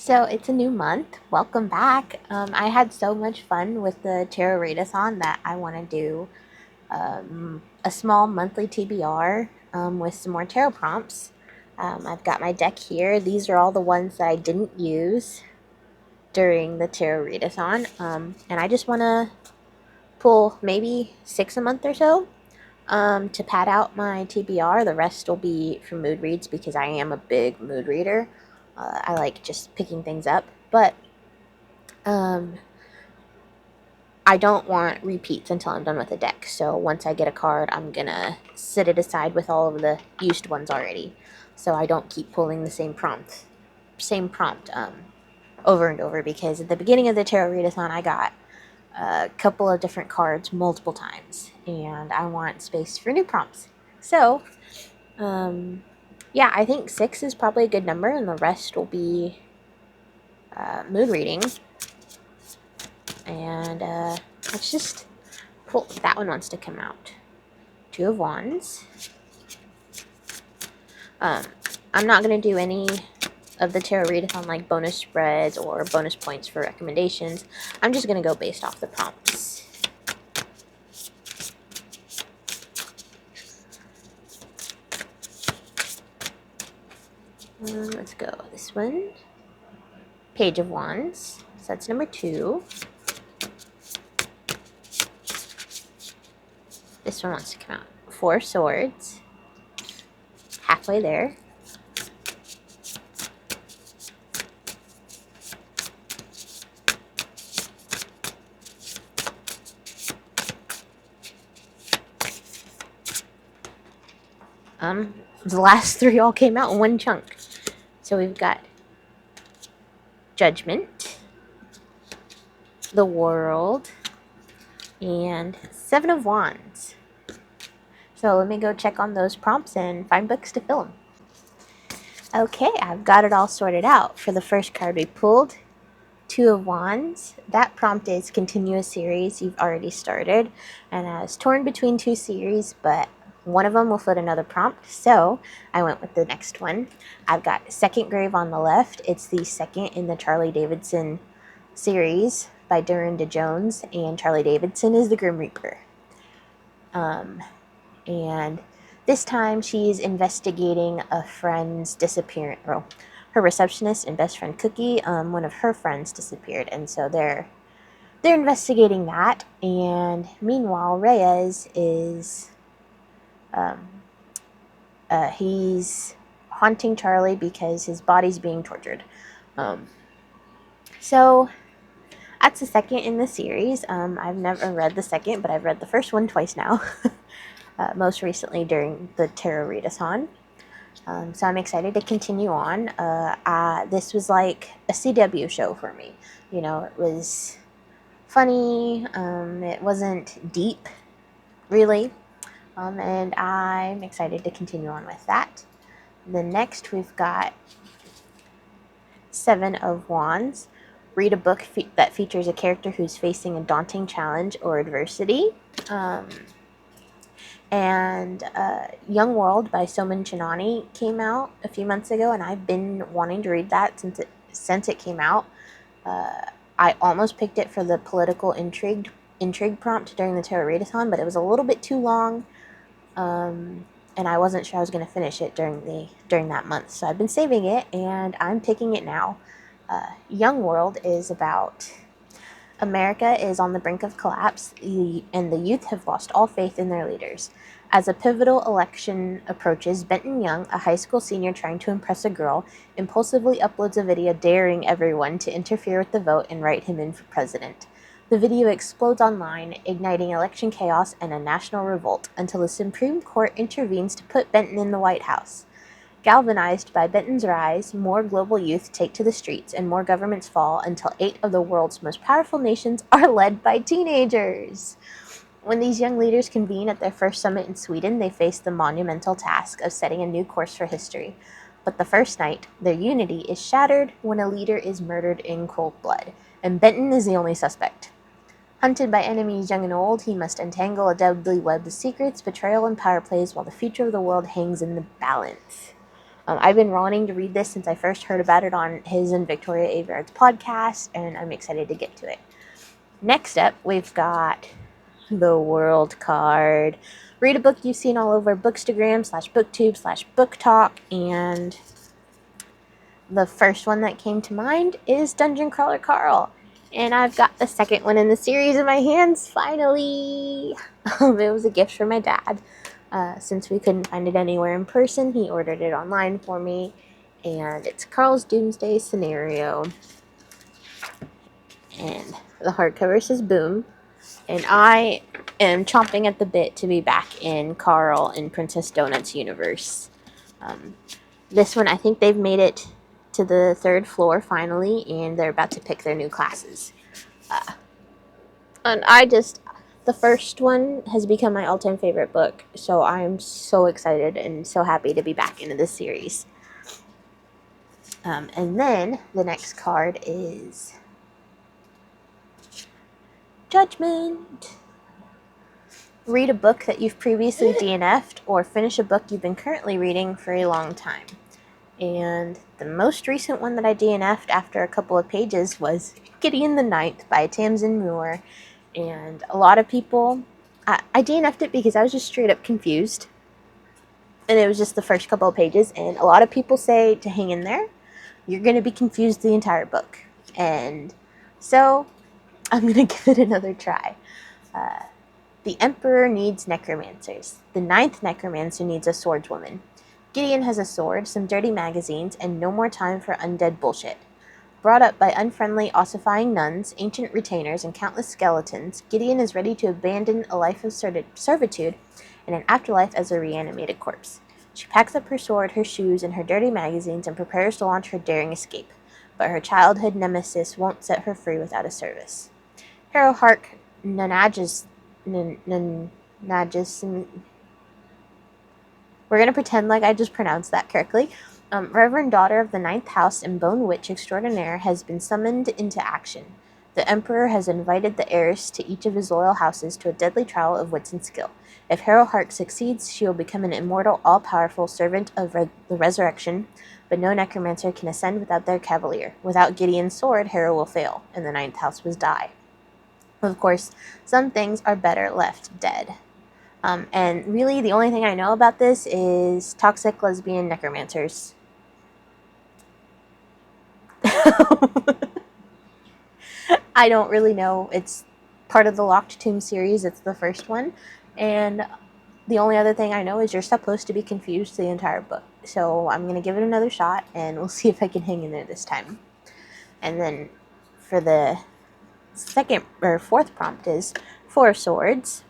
So it's a new month. Welcome back. I had so much fun with the tarot readathon that I want to do a small monthly TBR with some more tarot prompts. I've got my deck here. These are all the ones that I didn't use during the tarot readathon, and I just want to pull maybe 6 a month or so to pad out my TBR. The rest will be for mood reads because I am a big mood reader. I like just picking things up, but um, I don't want repeats until I'm done with the deck. So once I get a card, I'm gonna set it aside with all of the used ones already, so I don't keep pulling the same prompt over and over. Because at the beginning of the tarot readathon, I got a couple of different cards multiple times, and I want space for new prompts. So, yeah, I think 6 is probably a good number, and the rest will be mood reading. And let's just pull. That one wants to come out. Two of Wands. I'm not going to do any of the tarot readathon like bonus spreads or bonus points for recommendations. I'm just going to go based off the prompts. Let's go. This one. Page of Wands. So that's number 2. This one wants to come out. 4 Swords. Halfway there. The last 3 all came out in one chunk. So we've got Judgment, the World, and 7 of Wands. So let me go check on those prompts and find books to fill them. Okay, I've got it all sorted out. For the first card we pulled, 2 of Wands. That prompt is continue a series you've already started. And I was torn between 2 series, but one of them will fit another prompt, so I went with the next one. I've got Second Grave on the left. It's the second in the Charlie Davidson series by Dorinda Jones, and Charlie Davidson is the Grim Reaper. And this time she's investigating a friend's disappearance. Well, her receptionist and best friend Cookie, one of her friends disappeared, and so they're investigating that. And meanwhile, Reyes is he's haunting Charlie because his body's being tortured. So that's the second in the series. I've never read the second, but I've read the first one twice now. Most recently during the tarot readathon. So I'm excited to continue on. This was like a CW show for me. You know, it was funny. It wasn't deep, really. And I'm excited to continue on with that. Then next we've got 7 of Wands. Read a book that features a character who's facing a daunting challenge or adversity. And Young World by Soman Chinani came out a few months ago, and I've been wanting to read that since it came out. I almost picked it for the political intrigue prompt during the tarot readathon, but it was a little bit too long, and I wasn't sure I was going to finish it during that month. So I've been saving it, and I'm picking it now. Young World is about America is on the brink of collapse, and the youth have lost all faith in their leaders. As a pivotal election approaches, Benton Young, a high school senior trying to impress a girl, impulsively uploads a video daring everyone to interfere with the vote and write him in for president. The video explodes online, igniting election chaos and a national revolt, until the Supreme Court intervenes to put Benton in the White House. Galvanized by Benton's rise, more global youth take to the streets and more governments fall until 8 of the world's most powerful nations are led by teenagers. When these young leaders convene at their first summit in Sweden, they face the monumental task of setting a new course for history. But the first night, their unity is shattered when a leader is murdered in cold blood, and Benton is the only suspect. Hunted by enemies young and old, he must untangle a deadly web of secrets, betrayal, and power plays while the future of the world hangs in the balance. I've been wanting to read this since I first heard about it on his and Victoria Aveyard's podcast, and I'm excited to get to it. Next up, we've got the World Card. Read a book you've seen all over Bookstagram/BookTube/BookTalk, and the first one that came to mind is Dungeon Crawler Carl. And I've got the second one in the series in my hands, finally. It was a gift from my dad. Since we couldn't find it anywhere in person, he ordered it online for me. And it's Carl's Doomsday Scenario. And the hardcover says Boom. And I am chomping at the bit to be back in Carl and Princess Donut's universe. This one, I think they've made it to the 3rd floor finally, and they're about to pick their new classes. And the first one has become my all-time favorite book, so I'm so excited and so happy to be back into this series. And then the next card is Judgment. Read a book that you've previously DNF'd, or finish a book you've been currently reading for a long time. And the most recent one that I DNF'd after a couple of pages was Gideon the Ninth by Tamsin Muir. And a lot of people, I DNF'd it because I was just straight up confused. And it was just the first couple of pages. And a lot of people say to hang in there. You're going to be confused the entire book. And so I'm going to give it another try. The Emperor needs necromancers. The 9th necromancer needs a swordswoman. Gideon has a sword, some dirty magazines, and no more time for undead bullshit. Brought up by unfriendly, ossifying nuns, ancient retainers, and countless skeletons, Gideon is ready to abandon a life of servitude and an afterlife as a reanimated corpse. She packs up her sword, her shoes, and her dirty magazines and prepares to launch her daring escape. But her childhood nemesis won't set her free without a service. Harrow Hark Nanajas... We're going to pretend like I just pronounced that correctly. Reverend Daughter of the 9th House and Bone Witch Extraordinaire has been summoned into action. The Emperor has invited the heiress to each of his loyal houses to a deadly trial of wits and skill. If Harrow Hark succeeds, she will become an immortal, all-powerful servant of the resurrection, but no necromancer can ascend without their cavalier. Without Gideon's sword, Harrow will fail, and the 9th House will die. Of course, some things are better left dead. And really, the only thing I know about this is toxic lesbian necromancers. I don't really know. It's part of the Locked Tomb series. It's the first one. And the only other thing I know is you're supposed to be confused the entire book. So I'm going to give it another shot, and we'll see if I can hang in there this time. And then for the second or fourth prompt is 4 Swords.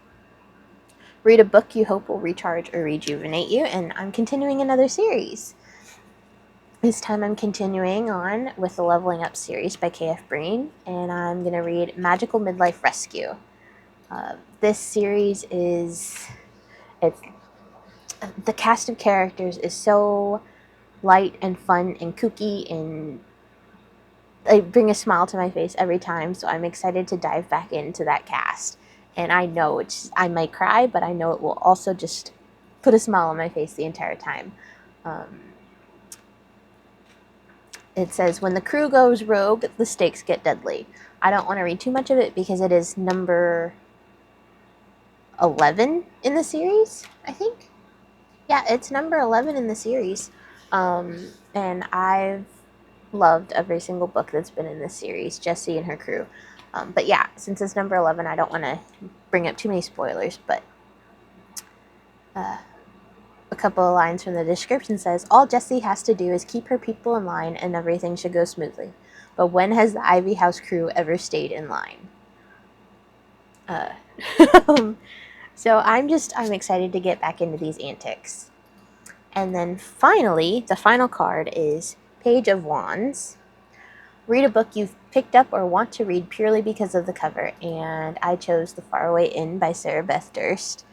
Read a book you hope will recharge or rejuvenate you, and I'm continuing another series. This time I'm continuing on with the Leveling Up series by K.F. Breen, and I'm going to read Magical Midlife Rescue. This series the cast of characters is so light and fun and kooky, and they bring a smile to my face every time, so I'm excited to dive back into that cast. And I know I might cry, but I know it will also just put a smile on my face the entire time. It says, when the crew goes rogue, the stakes get deadly. I don't want to read too much of it because it is number 11 in the series, I think. Yeah, it's number 11 in the series. And I've loved every single book that's been in this series, Jessie and her crew. But yeah, since it's number 11, I don't want to bring up too many spoilers, but a couple of lines from the description says, all Jessie has to do is keep her people in line and everything should go smoothly. But when has the Ivy House crew ever stayed in line? So I'm excited to get back into these antics. And then finally, the final card is Page of Wands. Read a book you've picked up or want to read purely because of the cover, and I chose The Faraway Inn by Sarah Beth Durst.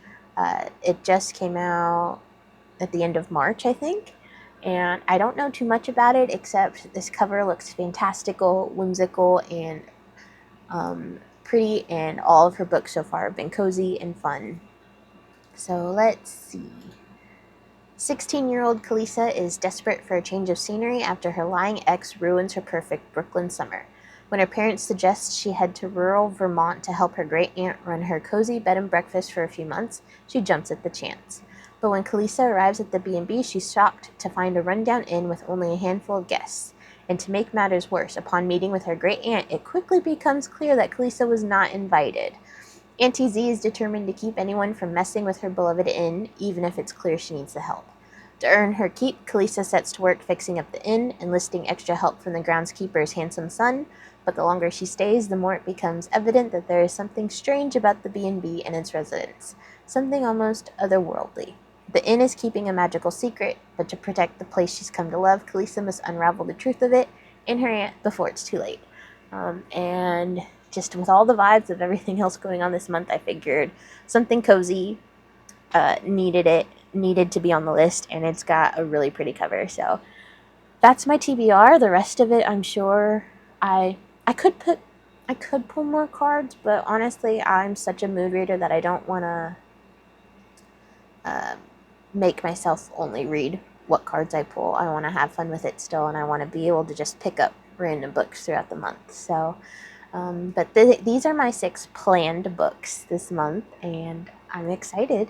It just came out at the end of March, I think, and I don't know too much about it except this cover looks fantastical, whimsical, and pretty, and all of her books so far have been cozy and fun. So let's see. 16-year-old Kalisa is desperate for a change of scenery after her lying ex ruins her perfect Brooklyn summer. When her parents suggest she head to rural Vermont to help her great aunt run her cozy bed and breakfast for a few months, she jumps at the chance. But when Kalisa arrives at the B&B, she's shocked to find a rundown inn with only a handful of guests. And to make matters worse, upon meeting with her great aunt, it quickly becomes clear that Kalisa was not invited. Auntie Z is determined to keep anyone from messing with her beloved inn, even if it's clear she needs the help. To earn her keep, Kalisa sets to work fixing up the inn, enlisting extra help from the groundskeeper's handsome son, but the longer she stays, the more it becomes evident that there is something strange about the B&B and its residents, something almost otherworldly. The inn is keeping a magical secret, but to protect the place she's come to love, Kalisa must unravel the truth of it and her aunt before it's too late. And just with all the vibes of everything else going on this month, I figured something cozy needed to be on the list, and it's got a really pretty cover. So that's my TBR. The rest of it, I'm sure I could pull more cards, but honestly, I'm such a mood reader that I don't want to make myself only read what cards I pull. I want to have fun with it still, and I want to be able to just pick up random books throughout the month. So, but these are my 6 planned books this month, and I'm excited.